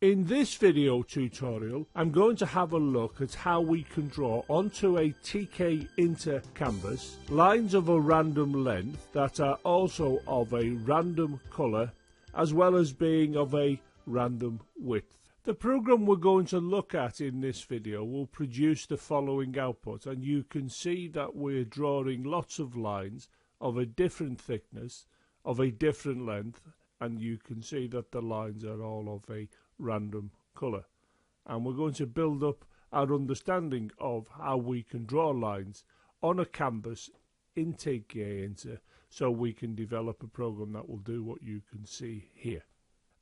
In this video tutorial, I'm going to have a look at how we can draw onto a Tkinter canvas lines of a random length that are also of a random colour as well as being of a random width. The program we're going to look at in this video will produce the following output, and you can see that we're drawing lots of lines of a different thickness, of a different length, and you can see that the lines are all of a random colour. And we're going to build up our understanding of how we can draw lines on a canvas in Tkinter so we can develop a program that will do what you can see here.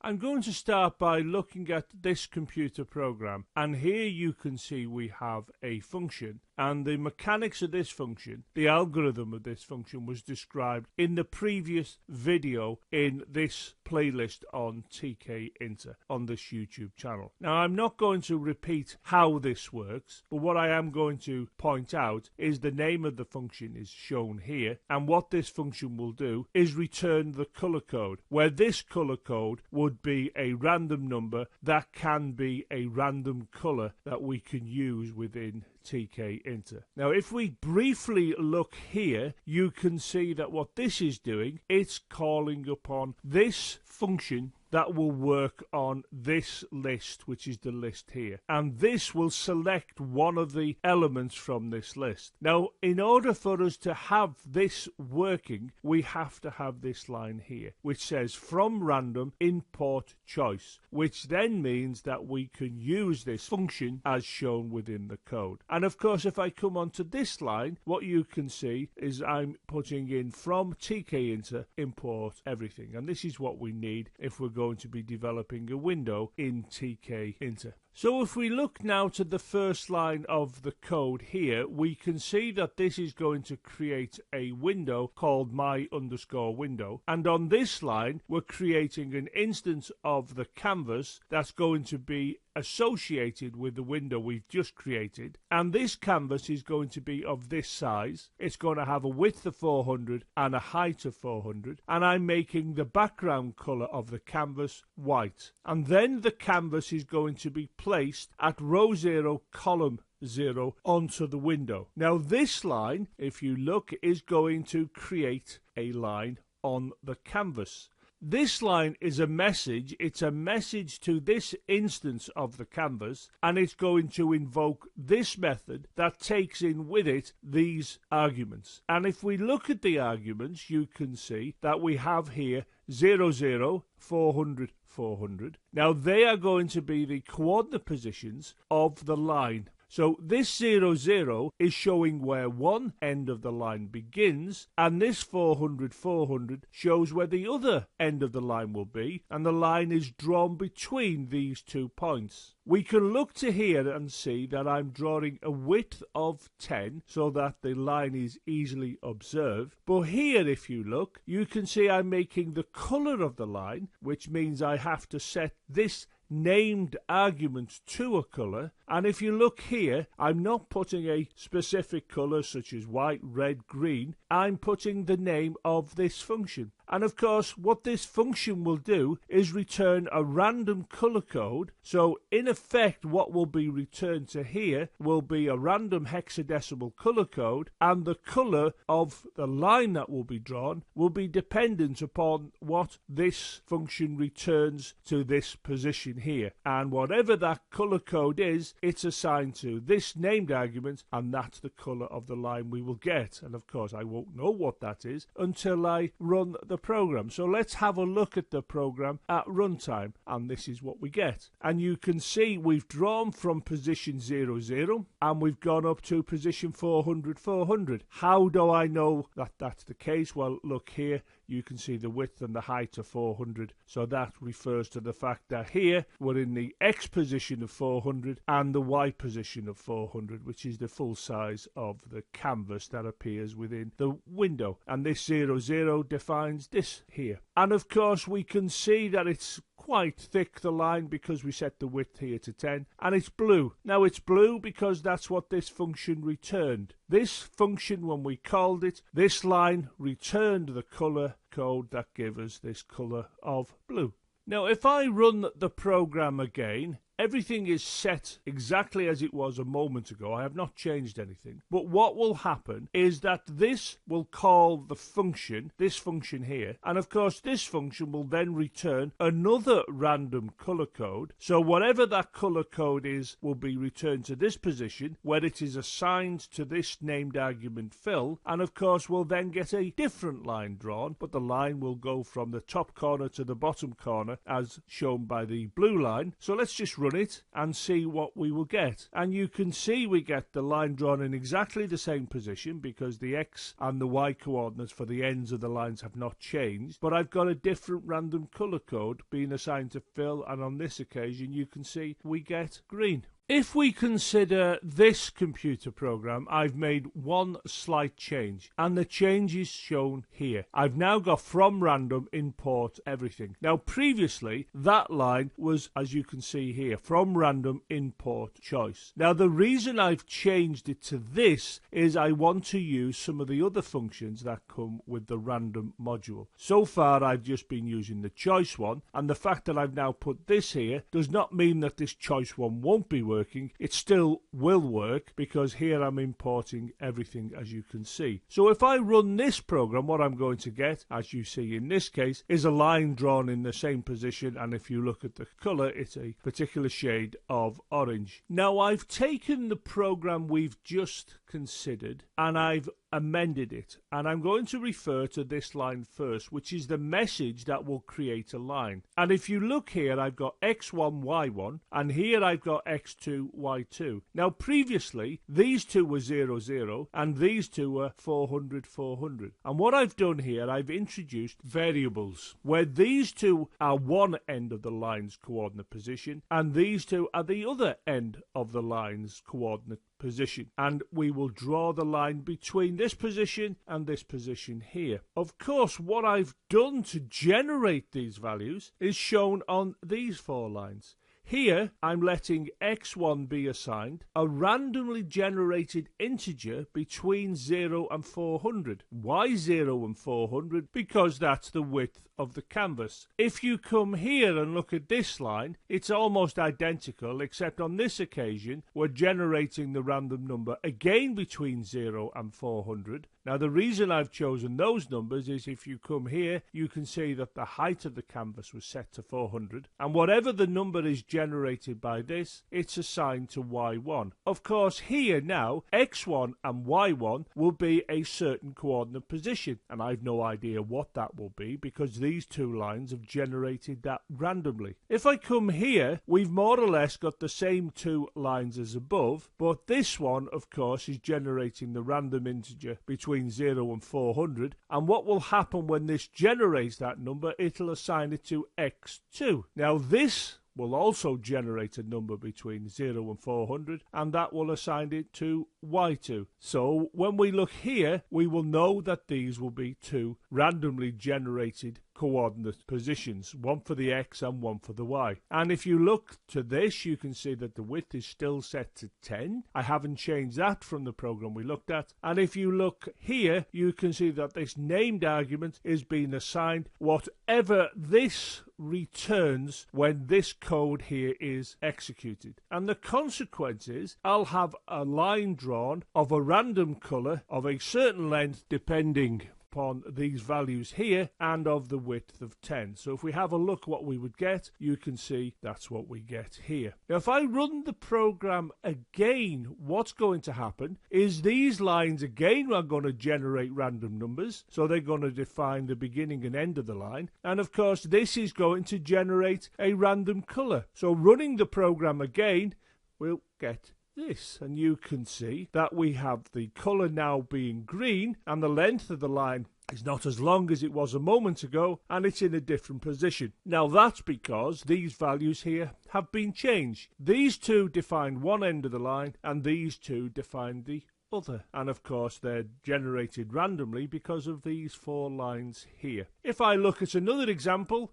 I'm going to start by looking at this computer program, and here you can see we have a function, and the mechanics of this function, the algorithm of this function, was described in the previous video in this playlist on Tkinter on this YouTube channel. Now, I'm not going to repeat how this works, but what I am going to point out is the name of the function is shown here, and what this function will do is return the color code, where this color code would be a random number that can be a random color that we can use within Tkinter. Now, if we briefly look here, you can see that what this is doing, it's calling upon this function that will work on this list, which is the list here, and this will select one of the elements from this list. Now, in order for us to have this working, we have to have this line here which says from random import choice, which then means that we can use this function as shown within the code. And of course, if I come onto this line, what you can see is I'm putting in from Tkinter import everything, and this is what we need if we're going to be developing a window in Tkinter. So if we look now to the first line of the code here, we can see that this is going to create a window called my_window, and on this line we're creating an instance of the canvas that's going to be associated with the window we've just created, and this canvas is going to be of this size. It's going to have a width of 400 and a height of 400, and I'm making the background color of the canvas white, and then the canvas is going to be placed at row 0 column 0 onto the window. Now this line, if you look, is going to create a line on the canvas. This line is a message. It's a message to this instance of the canvas, and it's going to invoke this method that takes in with it these arguments. And if we look at the arguments, you can see that we have here 0, 0, 400, 400. Now they are going to be the coordinate positions of the line. So this 0, 0 is showing where one end of the line begins, and this 400, 400 shows where the other end of the line will be, and the line is drawn between these 2 points. We can look to here and see that I'm drawing a width of 10 so that the line is easily observed. But here, if you look, you can see I'm making the color of the line, which means I have to set this named argument to a color, and if you look here, I'm not putting a specific color such as white, red, green. I'm putting the name of this function. And of course, what this function will do is return a random color code. So in effect, what will be returned to here will be a random hexadecimal color code, and the color of the line that will be drawn will be dependent upon what this function returns to this position here. And whatever that color code is, it's assigned to this named argument, and that's the color of the line we will get. And of course, I won't know what that is until I run the program. So let's have a look at the program at runtime, and this is what we get. And you can see we've drawn from position 0, 0, and we've gone up to position 400, 400. How do I know that that's the case? Well, look here. You can see the width and the height of 400, so that refers to the fact that here we're in the X position of 400 and the Y position of 400, which is the full size of the canvas that appears within the window, and this 0, 0 defines this here. And of course we can see that it's quite thick, the line, because we set the width here to 10, and it's blue. Now it's blue because that's what this function returned. This function, when we called it, this line returned the color code that gave us this color of blue. Now if I run the program again, everything is set exactly as it was a moment ago. I have not changed anything. But what will happen is that this will call the function, this function here, and of course this function will then return another random color code. So whatever that color code is will be returned to this position where it is assigned to this named argument fill, and of course we'll then get a different line drawn, but the line will go from the top corner to the bottom corner as shown by the blue line. So let's just run it and see what we will get, and you can see we get the line drawn in exactly the same position because the x and the y coordinates for the ends of the lines have not changed, but I've got a different random color code being assigned to fill, and on this occasion you can see we get green. If we consider this computer program, I've made one slight change, and the change is shown here. I've now got from random import everything. Now previously that line was, as you can see here, from random import choice. Now the reason I've changed it to this is I want to use some of the other functions that come with the random module. So far I've just been using the choice one, and the fact that I've now put this here does not mean that this choice one won't be working. It still will work because here I'm importing everything, as you can see. So if I run this program, what I'm going to get, as you see in this case, is a line drawn in the same position, and if you look at the color, it's a particular shade of orange. Now I've taken the program we've just considered and I've amended it, and I'm going to refer to this line first, which is the message that will create a line. And if you look here, I've got x1 y1, and here I've got x2 y2. Now previously these two were 0 0 and these two were 400 400, and what I've done here, I've introduced variables where these two are one end of the line's coordinate position and these two are the other end of the line's coordinate position, and we will draw the line between this position and this position here. Of course, what I've done to generate these values is shown on these four lines. Here, I'm letting x1 be assigned a randomly generated integer between 0 and 400. Why 0 and 400? Because that's the width of the canvas. If you come here and look at this line, it's almost identical, except on this occasion, we're generating the random number again between 0 and 400. Now, the reason I've chosen those numbers is if you come here, you can see that the height of the canvas was set to 400, and whatever the number is generated by this, it's assigned to y1. Of course, here now, x1 and y1 will be a certain coordinate position, and I've no idea what that will be because these two lines have generated that randomly. If I come here, we've more or less got the same two lines as above, but this one, of course, is generating the random integer between 0 and 400, and what will happen when this generates that number, it'll assign it to x2. Now this will also generate a number between 0 and 400, and that will assign it to y2. So when we look here, we will know that these will be two randomly generated coordinate positions, one for the x and one for the y. And if you look to this, you can see that the width is still set to 10. I haven't changed that from the program we looked at. And if you look here, you can see that this named argument is being assigned whatever this returns when this code here is executed. And the consequence is I'll have a line drawn of a random color of a certain length depending upon these values here and of the width of 10. So if we have a look what we would get, you can see that's what we get here. Now if I run the program again, what's going to happen is these lines again are going to generate random numbers, so they're going to define the beginning and end of the line, and of course this is going to generate a random color. So running the program again, we'll get this, and you can see that we have the color now being green, and the length of the line is not as long as it was a moment ago, and it's in a different position. Now that's because these values here have been changed. These two define one end of the line and these two define the other, and of course they're generated randomly because of these four lines here. If I look at another example,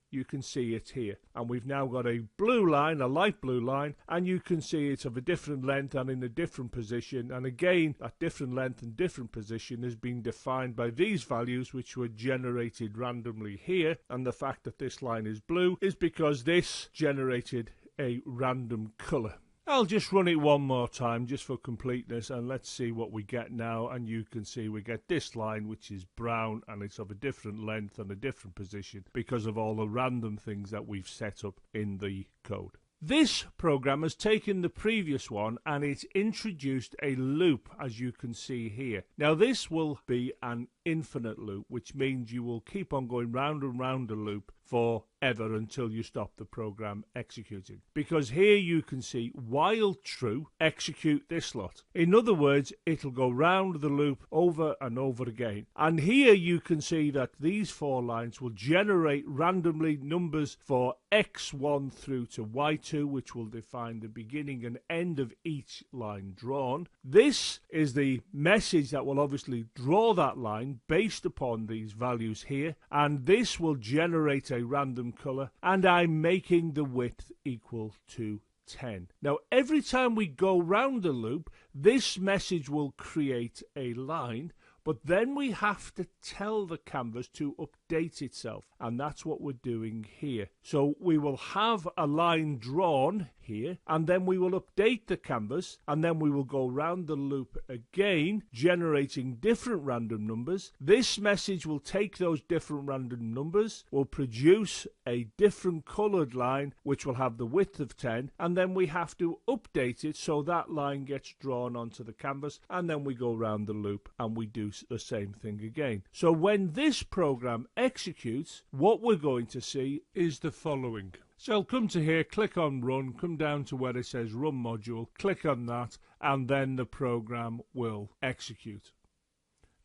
you can see it here. And we've now got a blue line, a light blue line, and you can see it's of a different length and in a different position. And again, that different length and different position has been defined by these values, which were generated randomly here. And the fact that this line is blue is because this generated a random color. I'll just run it one more time just for completeness, and let's see what we get now. And you can see we get this line, which is brown, and it's of a different length and a different position because of all the random things that we've set up in the code. This program has taken the previous one and it's introduced a loop, as you can see here. Now this will be an infinite loop, which means you will keep on going round and round the loop forever until you stop the program executing. Because here you can see while true, execute this lot. In other words, it'll go round the loop over and over again. And here you can see that these 4 lines will generate randomly numbers for x1 through to y2, which will define the beginning and end of each line drawn. This is the message that will obviously draw that line based upon these values here, and this will generate a random color, and I'm making the width equal to 10. Now every time we go round the loop, this message will create a line, but then we have to tell the canvas to update itself, and that's what we're doing here. So we will have a line drawn here, and then we will update the canvas, and then we will go round the loop again, generating different random numbers. This message will take those different random numbers, will produce a different colored line, which will have the width of 10, and then we have to update it so that line gets drawn onto the canvas, and then we go round the loop and we do the same thing again. So when this program executes, what we're going to see is the following. So I'll come to here, click on run, come down to where it says run module, click on that, and then the program will execute.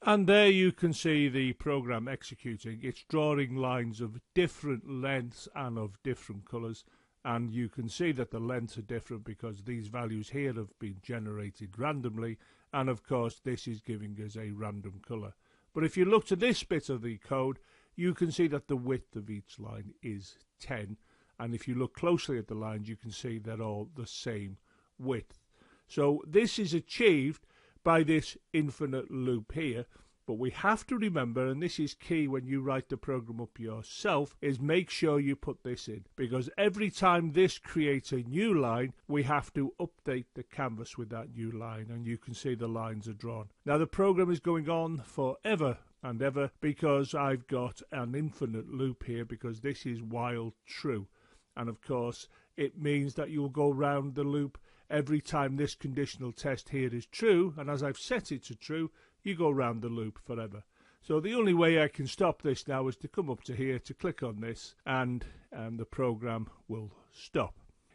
And there you can see the program executing. It's drawing lines of different lengths and of different colors. And you can see that the lengths are different because these values here have been generated randomly. And of course, this is giving us a random color. But if you look to this bit of the code, you can see that the width of each line is 10. And if you look closely at the lines, you can see they're all the same width. So this is achieved by this infinite loop here. But we have to remember, and this is key when you write the program up yourself, is make sure you put this in. Because every time this creates a new line, we have to update the canvas with that new line. And you can see the lines are drawn. Now the program is going on forever and ever because I've got an infinite loop here, because this is while true. And of course, it means that you'll go round the loop every time this conditional test here is true. And as I've set it to true, you go round the loop forever. So the only way I can stop this now is to come up to here, to click on this, and the program will stop.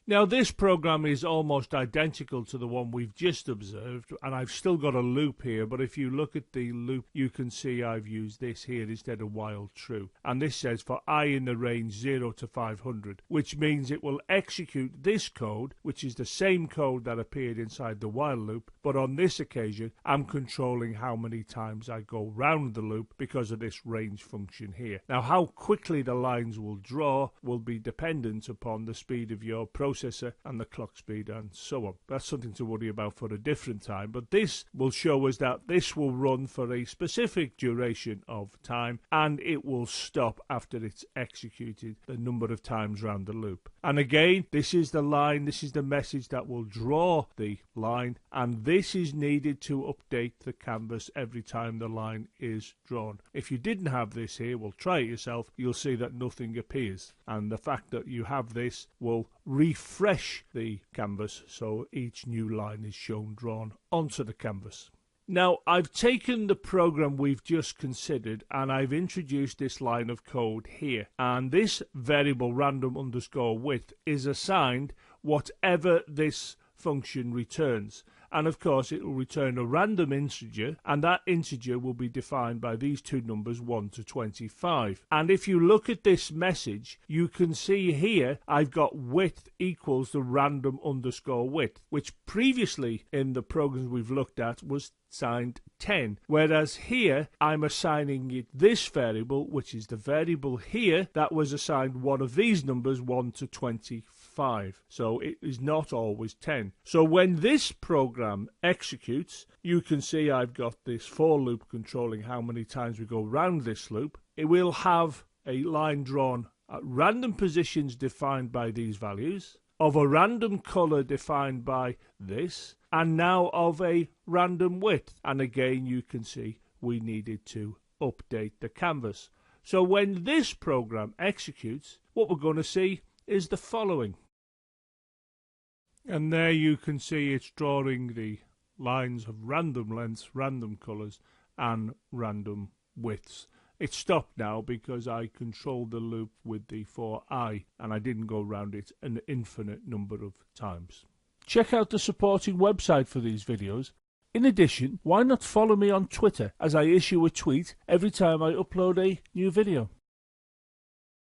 Now this program is almost identical to the one we've just observed, and I've still got a loop here, but if you look at the loop you can see I've used this here instead of while true, and this says for I in the range 0 to 500, which means it will execute this code, which is the same code that appeared inside the while loop, but on this occasion I'm controlling how many times I go round the loop because of this range function here. Now how quickly the lines will draw will be dependent upon the speed of your processor and the clock speed and so on. That's something to worry about for a different time, but this will show us that this will run for a specific duration of time and it will stop after it's executed the number of times round the loop. And again, this is the line, this is the message that will draw the line, and this is needed to update the canvas every time the line is drawn. If you didn't have this here, well, try it yourself, you'll see that nothing appears, and the fact that you have this will refresh the canvas so each new line is shown drawn onto the canvas. Now I've taken the program we've just considered and I've introduced this line of code here, and this variable random underscore width is assigned whatever this function returns, and of course it will return a random integer, and that integer will be defined by these two numbers 1 to 25. And if you look at this message, you can see here I've got width equals the random underscore width, which previously in the programs we've looked at was signed 10, whereas here I'm assigning it this variable, which is the variable here that was assigned one of these numbers 1 to 25, so it is not always 10. So when this program executes, you can see I've got this for loop controlling how many times we go round this loop. It will have a line drawn at random positions defined by these values, of a random color defined by this, and now of a random width. And again, you can see we needed to update the canvas. So when this program executes, what we're going to see is the following. And there you can see it's drawing the lines of random lengths, random colors, and random widths. It's stopped now because I controlled the loop with the for I, and I didn't go around it an infinite number of times. Check out the supporting website for these videos. In addition, why not follow me on Twitter, as I issue a tweet every time I upload a new video.